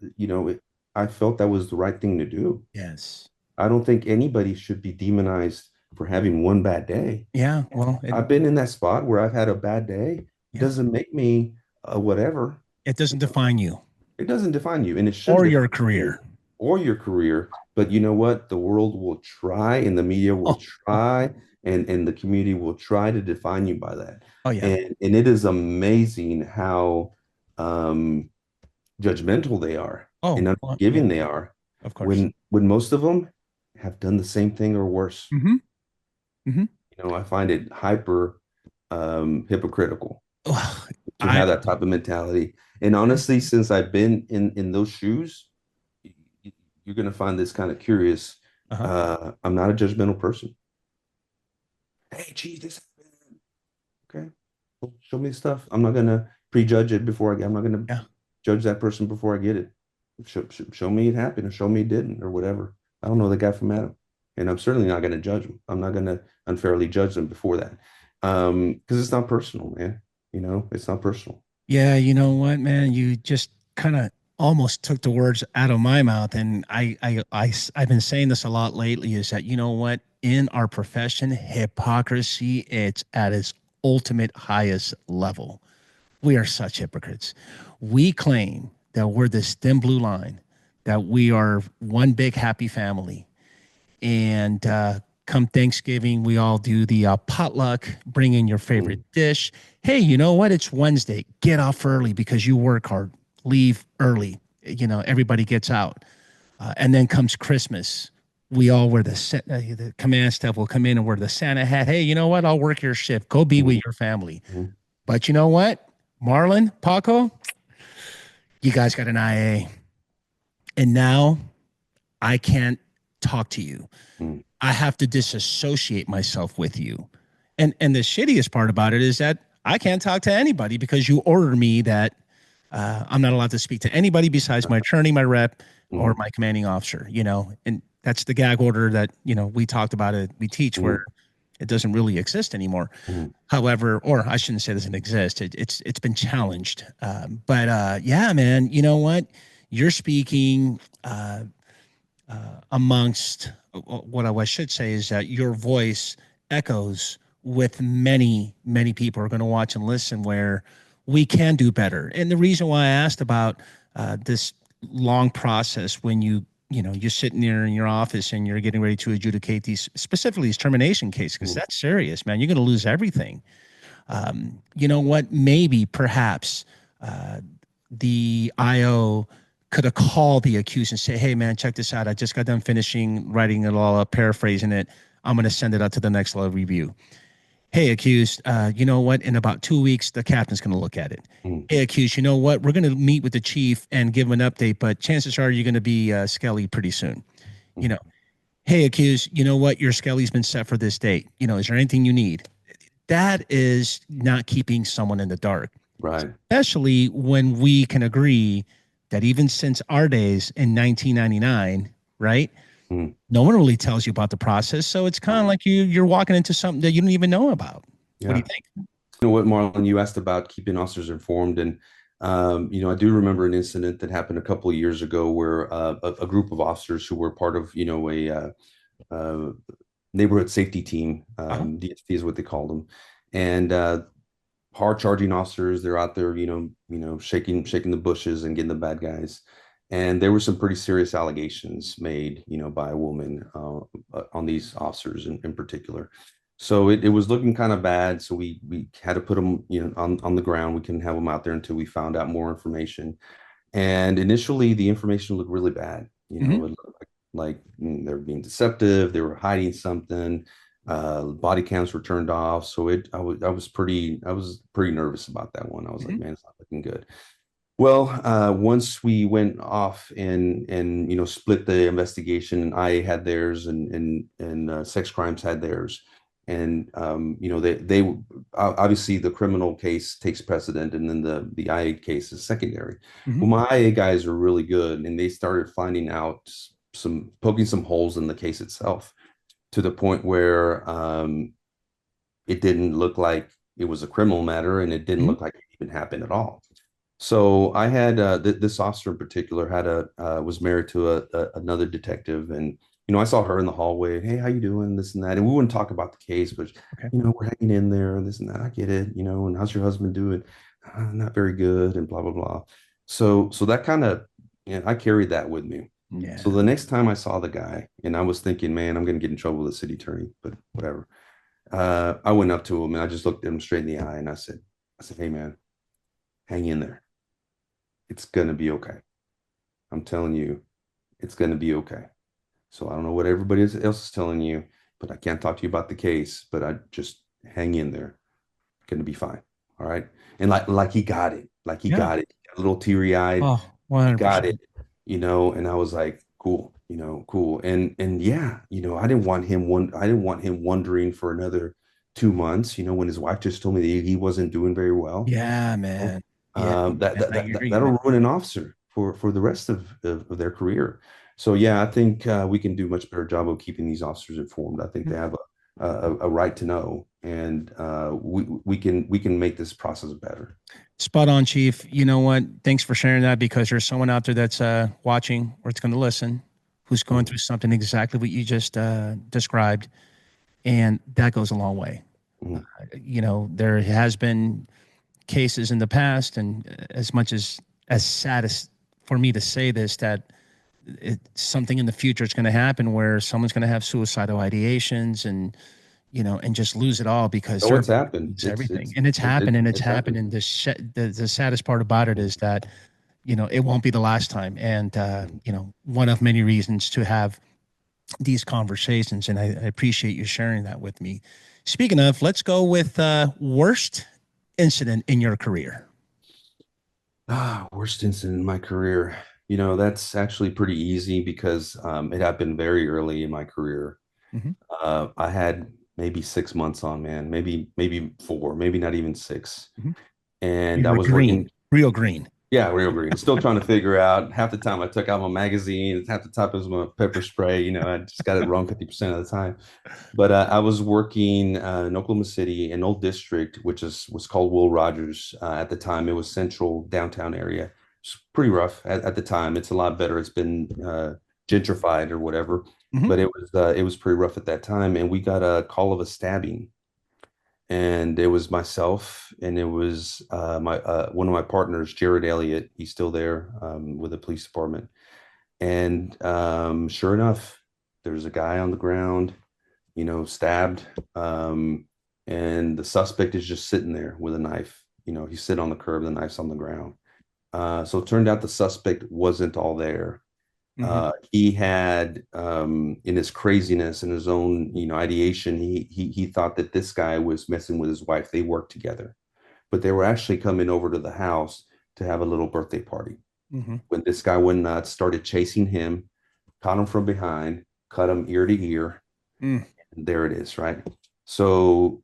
I felt that was the right thing to do. Yes. I don't think anybody should be demonized for having one bad day. Yeah. Well, I've been in that spot where I've had a bad day. yeah, Doesn't make me whatever. it doesn't define you It doesn't define you, and it shouldn't or your define you career. or your career. But you know what? The world will try, and the media will Oh, try, and the community will try to define you by that. oh yeah. And it is amazing how um, judgmental they are Oh, and well, yeah, unforgiving they are of course. when most of them have done the same thing or worse. Mm-hmm. Mm-hmm. I find it hyper hypocritical Ugh, to I, have that type of mentality. And honestly, since I've been in those shoes, you're going to find this kind of curious. uh-huh. I'm not a judgmental person. Hey, geez, this happened. Okay, well, show me the stuff. I'm not going to prejudge it before I get. I'm not going to Yeah. judge that person before I get it. Show me it happened, or show me it didn't, or whatever. I don't know the guy from Adam, and I'm certainly not going to judge him. I'm not going to unfairly judge them before that, because it's not personal, man. It's not personal. Yeah, you know what, man? You just kind of almost took the words out of my mouth. And I've been saying this a lot lately is that, you know what? In our profession, hypocrisy, it's at its ultimate highest level. We are such hypocrites. We claim that we're this thin blue line, that we are one big happy family. And come Thanksgiving, we all do the potluck, bring in your favorite Mm, dish. Hey, you know what? It's Wednesday. Get off early because you work hard. Leave early. Everybody gets out. And then comes Christmas. We all wear the command staff will come in and wear the Santa hat. Hey, you know what? I'll work your shift. Go be with mm, your family. mm, But you know what? Marlon, Paco, you guys got an IA. And now I can't talk to you. mm. I have to disassociate myself with you. And the shittiest part about it is that I can't talk to anybody because you order me that I'm not allowed to speak to anybody besides my attorney, my rep, or Mhm, my commanding officer, and that's the gag order that, we talked about it. We teach where mhm, it doesn't really exist anymore. mhm, However, or I shouldn't say it doesn't exist. It's been challenged. But yeah, man, you know what? You're speaking amongst what I should say is that your voice echoes with many people who are going to watch and listen where we can do better. And the reason why I asked about this long process when you're sitting there in your office and you're getting ready to adjudicate these, specifically these termination cases, because mhm. that's serious, man. You're going to lose everything. You know what? Maybe, perhaps, the IO could have called the accused and say, "Hey, man, check this out. I just got done finishing writing it all up, paraphrasing it. I'm going to send it out to the next level review. Hey, accused, you know what? In about 2 weeks, the captain's going to look at it. Mhm, Hey, accused, you know what? We're going to meet with the chief and give him an update, but chances are you're going to be Skelly pretty soon. You know, mhm. hey, accused, you know what? Your Skelly's been set for this date. Is there anything you need? That is not keeping someone in the dark, Right. especially when we can agree that even since our days in 1999, right? Mhm. No one really tells you about the process. So it's kind of Right. like you're walking into something that you don't even know about. What do you Yeah. think? You know what, Marlon, you asked about keeping officers informed, and I do remember an incident that happened a couple of years ago where a group of officers who were part of, a uh, neighborhood safety team, Uh-huh. DST is what they called them, and hard charging officers. They're out there, shaking the bushes and getting the bad guys. And there were some pretty serious allegations made, by a woman on these officers in particular. So it was looking kind of bad. So we had to put them, on the ground. We couldn't have them out there until we found out more information. And initially, the information looked really bad. Hmm. It looked like they were being deceptive. They were hiding something. Body cams were turned off. So I was pretty nervous about that one. I was like, Hmm. man, it's not looking good. Well, once we went off and split the investigation, and I had theirs, and sex crimes had theirs. And they obviously the criminal case takes precedent, and then the IA case is secondary. Mm-hmm. Well, my IA guys are really good, and they started finding out some poking some holes in the case itself, to the point where it didn't look like it was a criminal matter, and it didn't Mm-hmm. look like it even happened at all. So I had this officer in particular had was married to another detective, and I saw her in the hallway. Hey, how you doing? This and that, and we wouldn't talk about the case, but Okay. we're hanging in there, this and that. I get it, and how's your husband doing? Not very good, and blah blah blah. So that kind of, I carried that with me. So Yeah. the next time I saw the guy, and I was thinking, man, I'm gonna get in trouble with the city attorney, but whatever. I went up to him and I just looked at him straight in the eye, and I said, hey man, hang in there. It's gonna be okay. I'm telling you, it's going to be okay. So I don't know what everybody else is telling you, but I can't talk to you about the case, but I just hang in there. Going to be fine. All right. And like he got it. Like he Yeah. got it. A little teary-eyed. Oh, He got 100%. it, and I was like, cool, cool. And yeah, I didn't want him wondering for another 2 months, when his wife just told me that he wasn't doing very well. Yeah, know, man. Yeah, that, man. that I that hear that you, man. that'll ruin an officer for the rest of their career. So yeah, I think we can do much better job of keeping these officers informed. I think they have a right to know, and we can make this process better. Spot on, Chief. You know what? Thanks for sharing that because there's someone out there that's watching or it's going to listen who's going Mhm. through something exactly what you just described. And that goes a long way. Mhm. There has been cases in the past, and as much as sad as for me to say this, that something in the future is going to happen where someone's going to have suicidal ideations and just lose it all because Oh, they're it's happened. lose It's everything. it's And it's it, it, happened and it's it's happened. happened. And the saddest part about it is that, it won't be the last time. And, one of many reasons to have these conversations. And I appreciate you sharing that with me. Speaking of, let's go with worst incident in your career. Worst incident in my career. That's actually pretty easy because it happened very early in my career. Mm-hmm. I had maybe 6 months on, man, maybe four, maybe not even six. Mm-hmm. And You I were was green, working, real green. yeah, real green. Still trying to figure out. Half the time I took out my magazine, half the time it was my pepper spray. I just got it wrong 50% of the time. But I was working in Oklahoma City, an old district, which was called Will Rogers. At the time, it was central downtown area. It's pretty rough at the time. It's a lot better. It's been gentrified or whatever, Mm-hmm. but it was pretty rough at that time. And we got a call of a stabbing, and it was myself, and it was my one of my partners, Jared Elliott. He's still there with the police department. And sure enough, there's a guy on the ground, stabbed. And the suspect is just sitting there with a knife. He's sitting on the curb, the knife's on the ground. So it turned out the suspect wasn't all there. Mm-hmm. He had, in his craziness and his own, ideation, he thought that this guy was messing with his wife. They worked together, but they were actually coming over to the house to have a little birthday party. Mm-hmm. When this guy went nuts, started chasing him, caught him from behind, cut him ear to ear, Mm. and there it is, right? So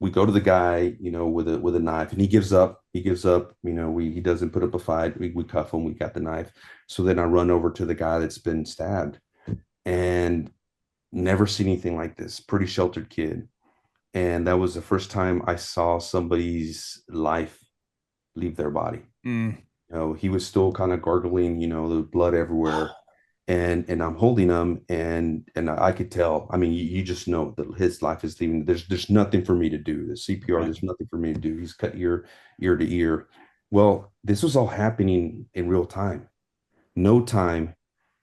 we go to the guy, with a knife, and he gives up. He gives up. He doesn't put up a fight. We cuff him. We got the knife. So then I run over to the guy that's been stabbed, and never seen anything like this. Pretty sheltered kid, and that was the first time I saw somebody's life leave their body. Mm. He was still kind of gargling, the blood everywhere, and I'm holding him, and I could tell. I mean, you just know that his life is leaving. There's nothing for me to do. The CPR, Right. there's nothing for me to do. He's cut ear to ear. Well, this was all happening in real time. No time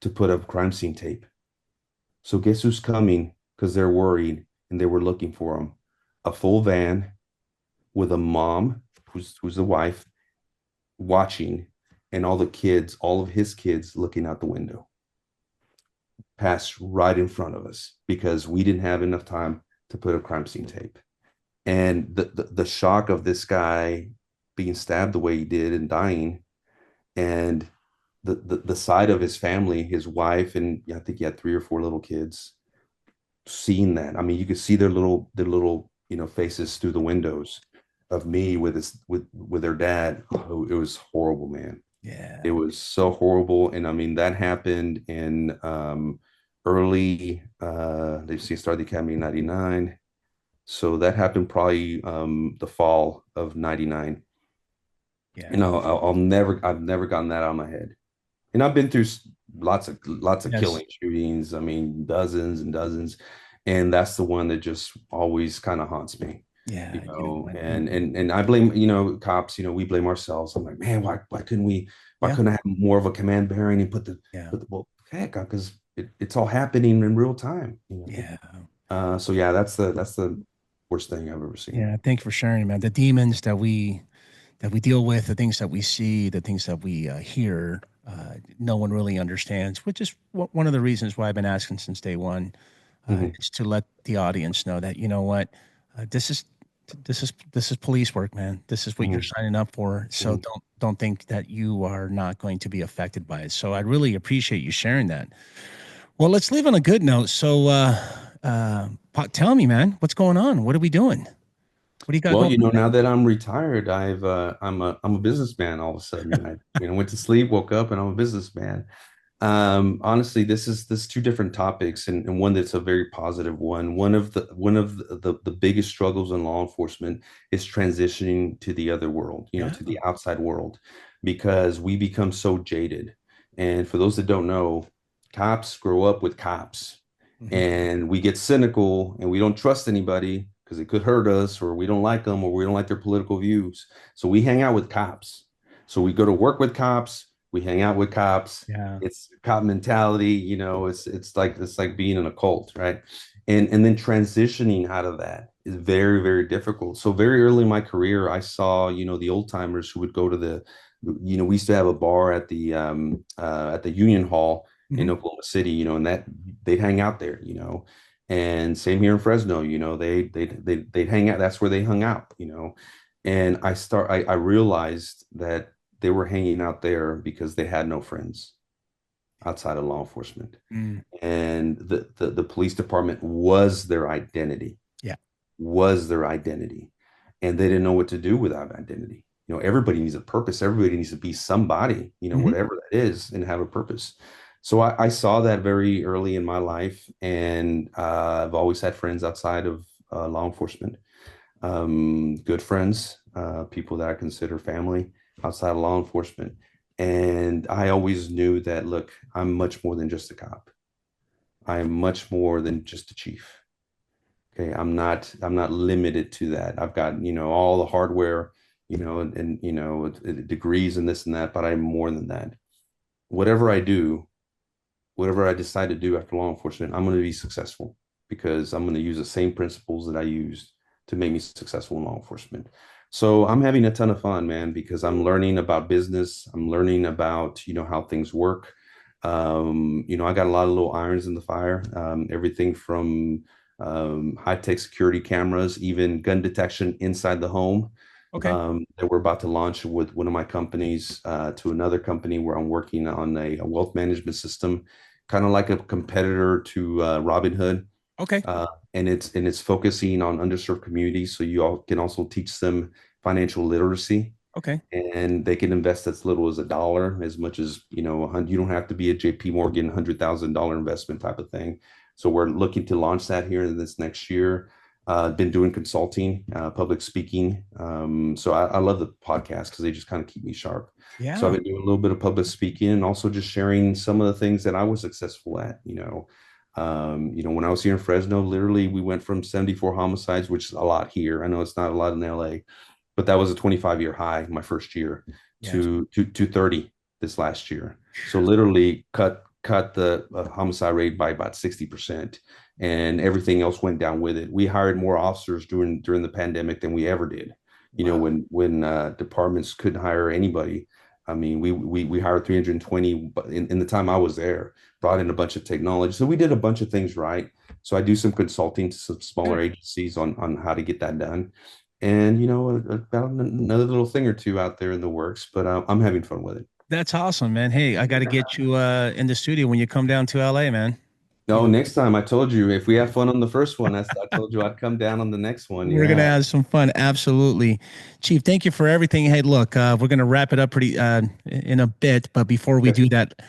to put up crime scene tape. So guess who's coming? Because they're worried and they were looking for him. A full van with a mom, who's the wife, watching, and all of his kids looking out the window, passed right in front of us because we didn't have enough time to put a crime scene tape. And the shock of this guy being stabbed the way he did and dying, and the side of his family, his wife, and I think he had three or four little kids, seeing that. I mean, you could see their little faces through the windows of me with their dad. Oh, it was horrible, man. It Yeah. was so horrible. And I mean, that happened in early they see started the academy in 99. So that happened probably the fall of 99. Yeah. And I've never gotten that out of my head. And I've been through lots of Yes. killing shootings. I mean, dozens and dozens. And that's the one that just always kind of haunts me, Yeah. You know what? and I blame, cops, we blame ourselves. I'm like, man, why Yeah. couldn't I have more of a command bearing and Yeah. well, heck, because it's all happening in real time. Yeah. So yeah, that's the worst thing I've ever seen. Yeah. Thank you for sharing, man. The demons that we deal with, the things that we see, the things that we hear, no one really understands, which is one of the reasons why I've been asking since day one. Hmm. Is to let the audience know that, you know what, this is this is police work, man. This is what you're Hmm. signing up for. So Hmm. don't think that you are not going to be affected by it. So I really appreciate you sharing that. Well, let's leave on a good note. So tell me, man, what's going on? What are we doing? What do you got Well, going on, man? now that I'm retired, I'm a businessman all of a sudden. I went to sleep, woke up, and I'm a businessman. Honestly, this is two different topics, and one that's a very positive one. One of the biggest struggles in law enforcement is transitioning to the other world, Yeah. to the outside world, because we become so jaded. And for those that don't know, cops grow up with cops, Hmm. and we get cynical and we don't trust anybody because it could hurt us, or we don't like them, or we don't like their political views. So we hang out with cops. So we go to work with cops, we hang out with cops. Yeah. It's cop mentality, it's like being in a cult, right? And then transitioning out of that is very, very difficult. So very early in my career, I saw, the old timers who would go to we used to have a bar at the Union Hall Hmm. in Oklahoma City, and that they'd hang out there, and same here in Fresno, they'd hang out. That's where they hung out. And I realized that they were hanging out there because they had no friends outside of law enforcement. Mm. And the police department was their identity, Yeah. was their identity. And they didn't know what to do without identity. Everybody needs a purpose. Everybody needs to be somebody, Hmm. whatever that is, and have a purpose. So I saw that very early in my life. And I've always had friends outside of law enforcement, good friends, people that I consider family outside of law enforcement. And I always knew that, look, I'm much more than just a cop. I am much more than just a chief. Okay. I'm not limited to that. I've got, all the hardware, and degrees and this and that, but I'm more than that. Whatever I do, whatever I decide to do after law enforcement, I'm going to be successful because I'm going to use the same principles that I used to make me successful in law enforcement. So I'm having a ton of fun, man, because I'm learning about business. I'm learning about, how things work. I got a lot of little irons in the fire, everything from high-tech security cameras, even gun detection inside the home, Okay. that we're about to launch with one of my companies to another company where I'm working on a wealth management system, kind of like a competitor to Robinhood, Okay. uh, and it's focusing on underserved communities. So you all can also teach them financial literacy, Okay. and they can invest as little as $1, as much as you don't have to be a JP Morgan $100,000 investment type of thing. So we're looking to launch that here in this next year. Been doing consulting, public speaking. So I love the podcast because they just kind of keep me sharp. So I've Yeah. been doing a little bit of public speaking and also just sharing some of the things that I was successful at. When I was here in Fresno, literally we went from 74 homicides, which is a lot here. I know it's not a lot in LA, but that was a 25-year high my first year, Yes. to 30 this last year. So literally cut the homicide rate by about 60%, and everything else went down with it. We hired more officers during the pandemic than we ever did. Wow. When departments couldn't hire anybody. I mean, we hired 320, but in the time I was there, brought in a bunch of technology. So we did a bunch of things right. So I do some consulting to some smaller Good. agencies on how to get that done. And about another little thing or two out there in the works, but I'm having fun with it. That's awesome, man. Hey, I got to get you in the studio when you come down to LA, man. Oh, next time I told you if we have fun on the first one, I told you I'd come down on the next one. We're gonna Yeah. have some fun. Absolutely, Chief. Thank you for everything. Hey, look, we're gonna wrap it up pretty in a bit, but before we Okay. do that,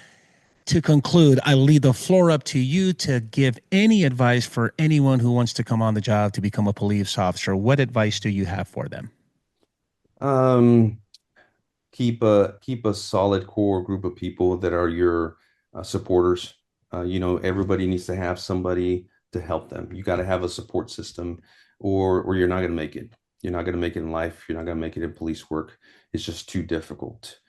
to conclude, I leave the floor up to you to give any advice for anyone who wants to come on the job to become a police officer. What advice do you have for them? Um, keep a solid core group of people that are your supporters. Everybody needs to have somebody to help them. You got to have a support system, or you're not going to make it. You're not going to make it in life. You're not going to make it in police work. It's just too difficult.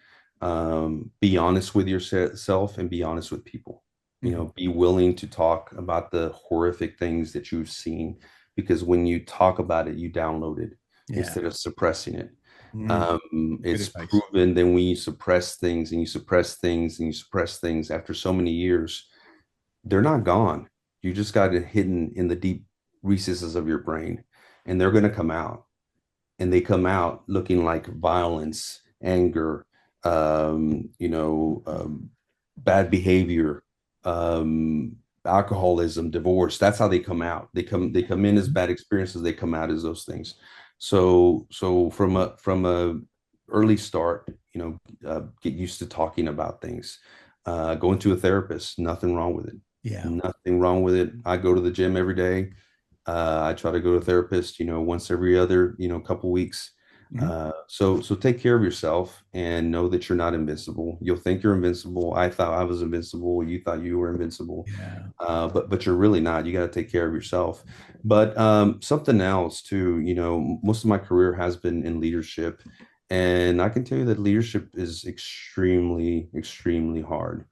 Be honest with yourself and be honest with people. Mhm. Be willing to talk about the horrific things that you've seen, because when you talk about it, you download it Yeah. instead of suppressing it. Mm, good It's advice. proven that when you suppress things and you suppress things and you suppress things after so many years, they're not gone. You just got it hidden in the deep recesses of your brain, and they're going to come out. And they come out looking like violence, anger, bad behavior, alcoholism, divorce. That's how they come out. They come in as bad experiences. They come out as those things. So from a early start, get used to talking about things. Going to a therapist, nothing wrong with it. Yeah. Nothing wrong with it. I go to the gym every day. I try to go to a therapist, once every other, couple weeks. Mhm. So take care of yourself and know that you're not invincible. You'll think you're invincible. I thought I was invincible. You thought you were invincible. Yeah. But you're really not. You got to take care of yourself. But something else too, most of my career has been in leadership, and I can tell you that leadership is extremely, extremely hard.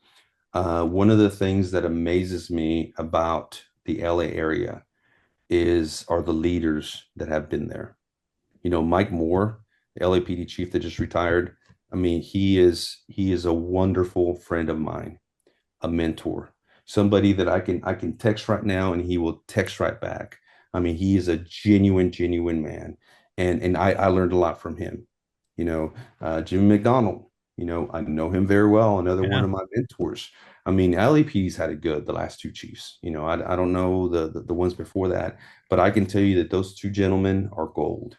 One of the things that amazes me about the LA area are the leaders that have been there. Mike Moore, the LAPD chief that just retired. I mean, he is a wonderful friend of mine, a mentor, somebody that I can text right now and he will text right back. I mean, he is a genuine, genuine man, and I learned a lot from him. Jimmy McDonald. I know him very well. Another one Yeah. of my mentors. I mean, LAP's had it good the last two chiefs. I don't know the ones before that, but I can tell you that those two gentlemen are gold.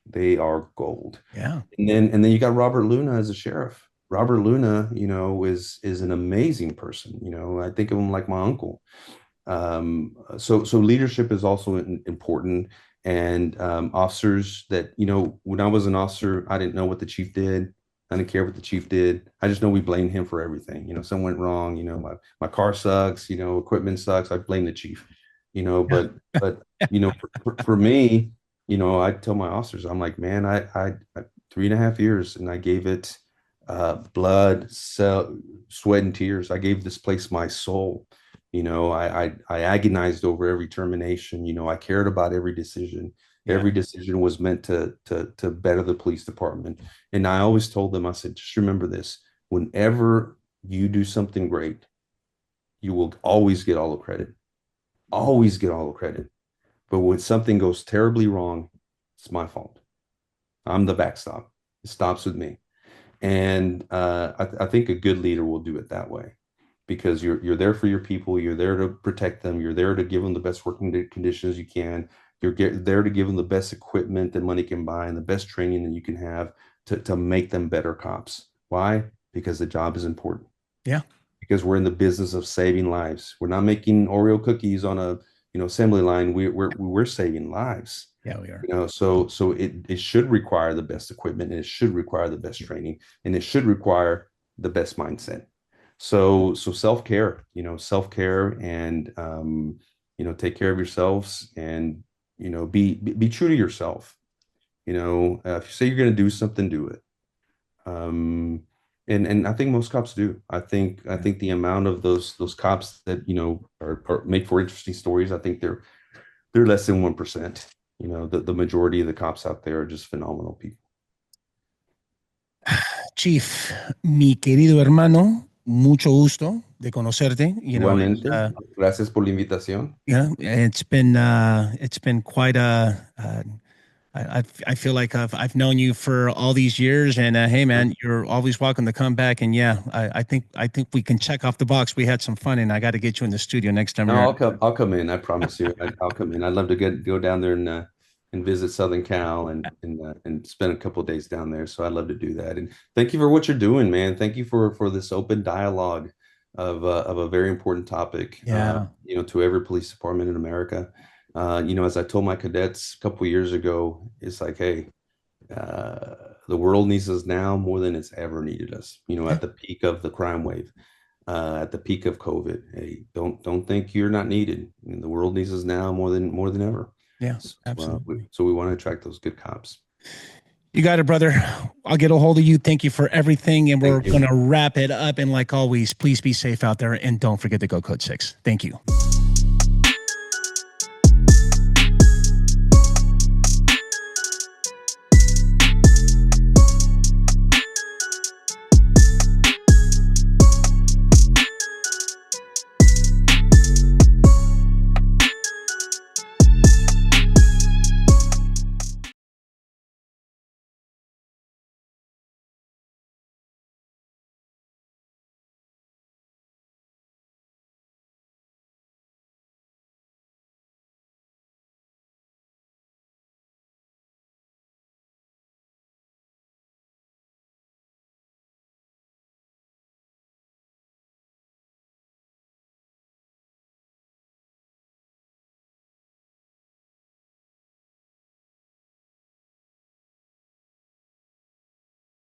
They are gold. Yeah. And then you got Robert Luna as a sheriff. Robert Luna, is an amazing person. I think of him like my uncle. So leadership is also important. And officers that, when I was an officer, I didn't know what the chief did. I didn't care what the chief did. I just know we blamed him for everything. Something went wrong. My car sucks. Equipment sucks. I blame the chief. Yeah. But for me, I tell my officers, I'm like, man, I 3.5 years, and I gave it blood, sweat, and tears. I gave this place my soul. I agonized over every termination. I cared about every decision. Yeah. Every decision was meant to better the police department. And I always told them, I said, just remember this: whenever you do something great, you will always get all the credit. Always get all the credit. But when something goes terribly wrong, it's my fault. I'm the backstop. It stops with me. And I think a good leader will do it that way, because you're there for your people. You're there to protect them. You're there to give them the best working conditions you can. There to give them the best equipment that money can buy and the best training that you can have to make them better cops. Why? Because the job is important. Yeah. Because we're in the business of saving lives. We're not making Oreo cookies on a assembly line. We're saving lives. Yeah. We are. So it should require the best equipment, and it should require the best training, and it should require the best mindset. So self-care, self-care, and take care of yourselves, and be true to yourself. If you say you're going to do something, do it. Um, and I think most cops do. Yeah. I think the amount of those cops that are make for interesting stories, I think they're less than 1%. The majority of the cops out there are just phenomenal people. Chief, mi querido hermano, mucho gusto de conocerte. Igualmente, gracias por la invitación. It's been quite a I feel like I've known you for all these years, and hey, man, you're always welcome to come back. And yeah, I think we can check off the box. We had some fun, and I got to get you in the studio next time No, you're. I'll come in. I promise you. I'll come in. I'd love to go down there and visit Southern Cal and spend a couple of days down there. So I'd love to do that. And thank you for what you're doing, man. Thank you for this open dialogue of a very important topic. Yeah. To every police department in America. As I told my cadets a couple of years ago, it's like, hey, the world needs us now more than it's ever needed us. Yeah. At the peak of the crime wave, at the peak of COVID. Hey, don't think you're not needed. I mean, the world needs us now more than ever. Yeah. So, Absolutely. we want to attract those good cops. You got it, brother. I'll get a hold of you. Thank you for everything, and we're Thank you. gonna wrap it up. And like always, please be safe out there, and don't forget to go Code 6. Thank you.